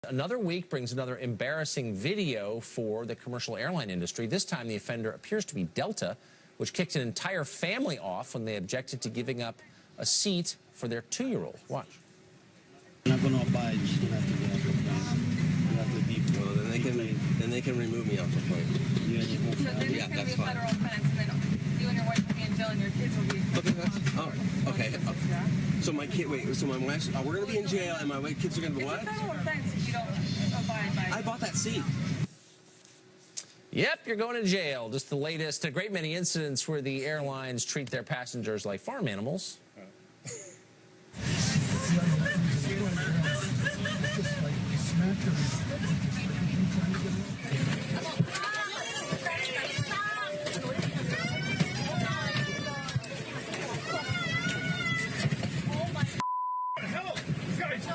Another week brings another embarrassing video for the commercial airline industry. This time, the offender appears to be Delta, which kicked an entire family off when they objected to giving up a seat for their 2-year-old. Watch. I'm not going to oblige. You have to be. Well, then they can remove me off the plane. You and your whole So then family. it's going to be a federal offense, and then you and your wife will be in jail, and your kids will be. Okay, okay. So my kid, wait. So my wife, we're going to be in jail, and my kids are going to be what? It's a federal offense if you don't abide by it. I bought that seat. Yep, you're going to jail. Just the latest. A great many incidents where the airlines treat their passengers like farm animals.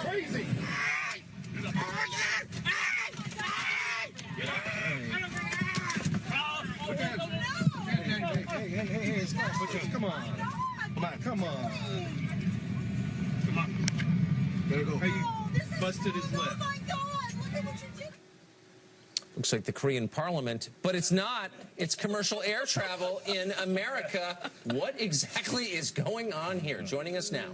Crazy. Hey, come on. Come on. There go. Hey, you busted his lip. Oh my God, look at what you did. Looks like the Korean Parliament, but it's not. It's commercial air travel in America. What exactly is going on here? Joining us now,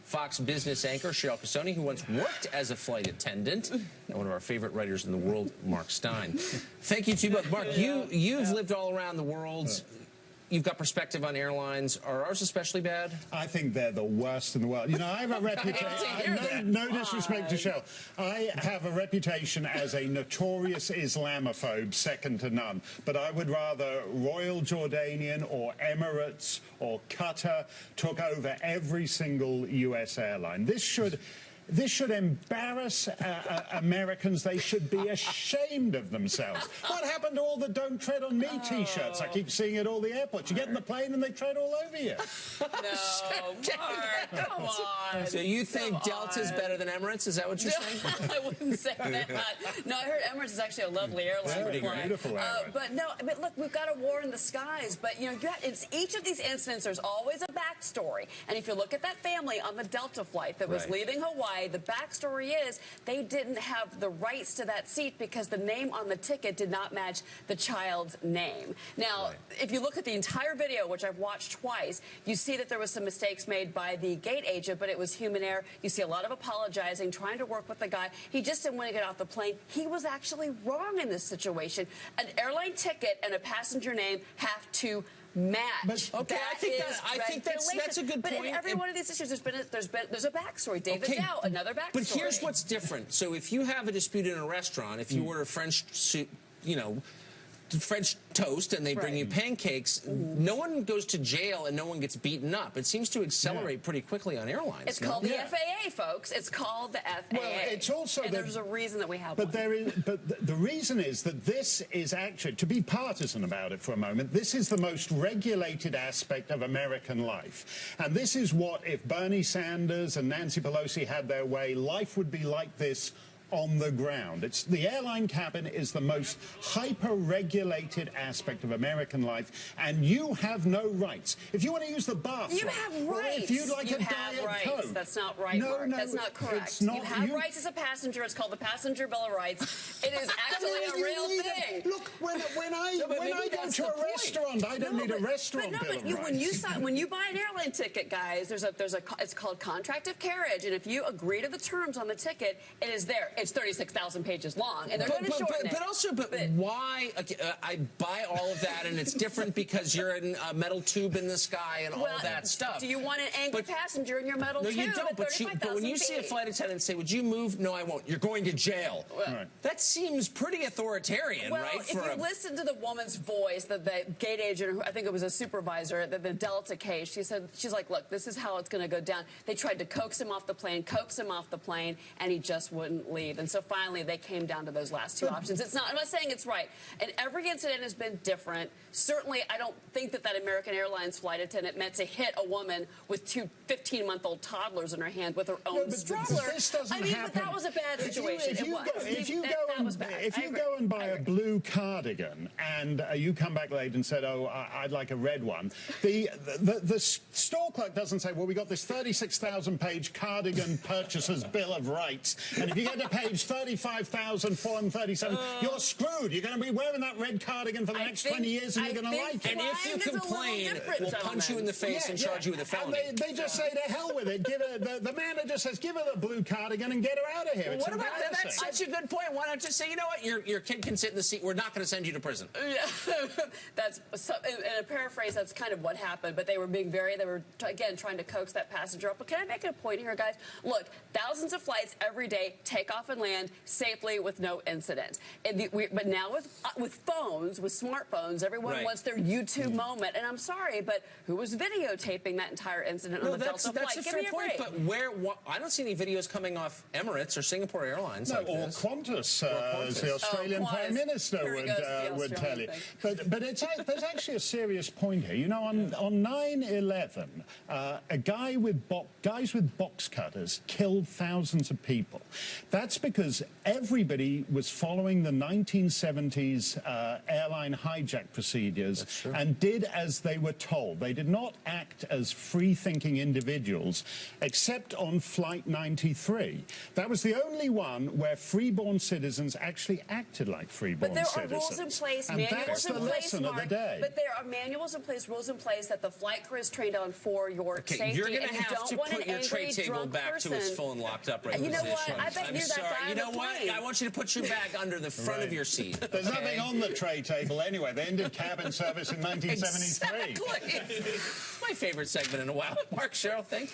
Fox business anchor Cheryl Casoni, who once worked as a flight attendant, and one of our favorite writers in the world, Mark Stein. Thank you to you both. Mark, you've lived all around the world. You've got perspective on airlines. Are ours especially bad? I think they're the worst in the world. You know, I have a reputation. No disrespect to Shell. I have a reputation as a notorious Islamophobe, second to none. But I would rather Royal Jordanian or Emirates or Qatar took over every single U.S. airline. This should embarrass Americans. They should be ashamed of themselves. What happened to all the "Don't Tread on Me" T-shirts? I keep seeing it at all the airports. You get in the plane and they tread all over you. No, Mark, come on. So you think Delta's better than Emirates? Is that what you're saying? I wouldn't say that. No, I heard Emirates is actually a lovely airline. Pretty beautiful airline. But no, but look, we've got a war in the skies. But, you know, it's each of these incidents, there's always a backstory. And if you look at that family on the Delta flight that was leaving Hawaii, the backstory is they didn't have the rights to that seat because the name on the ticket did not match the child's name. Now, if you look at the entire video, which I've watched twice, you see that there was some mistakes made by the gate agent, but it was human error. You see a lot of apologizing, trying to work with the guy. He just didn't want to get off the plane. He was actually wrong in this situation. An airline ticket and a passenger name have to match. But, okay, I think that's a good point. But in every one of these issues, there's a backstory. David Dow, another backstory. But here's what's different. So if you have a dispute in a restaurant, if you order French toast and they bring you pancakes, no one goes to jail and no one gets beaten up. It seems to accelerate pretty quickly on airlines. It's called the FAA, folks. It's called the FAA. Well, it's also and there's a reason that we have but one. The reason is that this is actually, to be partisan about it for a moment, this is the most regulated aspect of American life. And this is what, if Bernie Sanders and Nancy Pelosi had their way, life would be like this on the ground. The airline cabin is the most hyper-regulated aspect of American life, and you have no rights. If you want to use the bathroom, you have rights. If you'd like a Diet Coke. That's not right, Mark. No, that's not correct. It's not, you have rights as a passenger. It's called the Passenger Bill of Rights. It is actually a real thing. Look, when I go to a restaurant, I don't need a restaurant bill of rights. When you buy an airline ticket, guys, it's called contract of carriage, and if you agree to the terms on the ticket, it is there. It's 36,000 pages long, and they're going to shorten it. But why? Okay, I buy all of that, and it's different because you're in a metal tube in the sky and all of that stuff. Do you want an angry passenger in your metal tube? No, you don't. But when you see a flight attendant say, "Would you move?" "No, I won't." "You're going to jail." That seems pretty authoritarian, right? If you listen to the woman's voice, the gate agent, who I think it was a supervisor, the Delta case, she's like, "Look, this is how it's going to go down." They tried to coax him off the plane, and he just wouldn't leave. And so finally, they came down to those last two options. I'm not saying it's right. And every incident has been different. Certainly, I don't think that American Airlines flight attendant meant to hit a woman with two 15-month-old toddlers in her hand with her own stroller. But that was a bad situation. If you go and buy a blue cardigan and you come back late and said, "Oh, I'd like a red one," the store clerk doesn't say, "Well, we got this 36,000-page cardigan purchaser's bill of rights, and if you get to pay page 35,437. You're screwed. You're going to be wearing that red cardigan for the next 20 years, and you're going to like it. And if you complain, we'll punch you in the face and charge you with a felony. And they just say to hell with it. The manager says, give her the blue cardigan and get her out of here. It's what about that? That's such a good point. Why not just say, you know what, your kid can sit in the seat. We're not going to send you to prison. Yeah. That's in a paraphrase. That's kind of what happened. But they were being they were again trying to coax that passenger up. But can I make a point here, guys? Look, thousands of flights every day take off and land safely with no incident. But now with phones, with smartphones, everyone wants their YouTube moment. And I'm sorry, but who was videotaping that entire incident on the Delta flight? That's a fair point. But I don't see any videos coming off Emirates or Singapore Airlines. No, or Qantas, as the Australian Prime Minister would tell you. But there's actually a serious point here. You know, on 9/11, guys with box cutters killed thousands of people. That's because everybody was following the 1970s airline hijack procedures and did as they were told. They did not act as free-thinking individuals, except on Flight 93. That was the only one where freeborn citizens actually acted like freeborn citizens. But there are rules in place, manuals in place, Mark. But there are manuals in place, rules in place that the flight crew is trained on for your safety. You're going to have to put your tray table back to its full and locked upright position. You know what? I bet you're that guy. You know what? I want you to put your bag under the front of your seat. There's nothing on the tray table anyway. They ended cabin service in 1973. Exactly. My favorite segment in a while. Mark, Cheryl, thank you.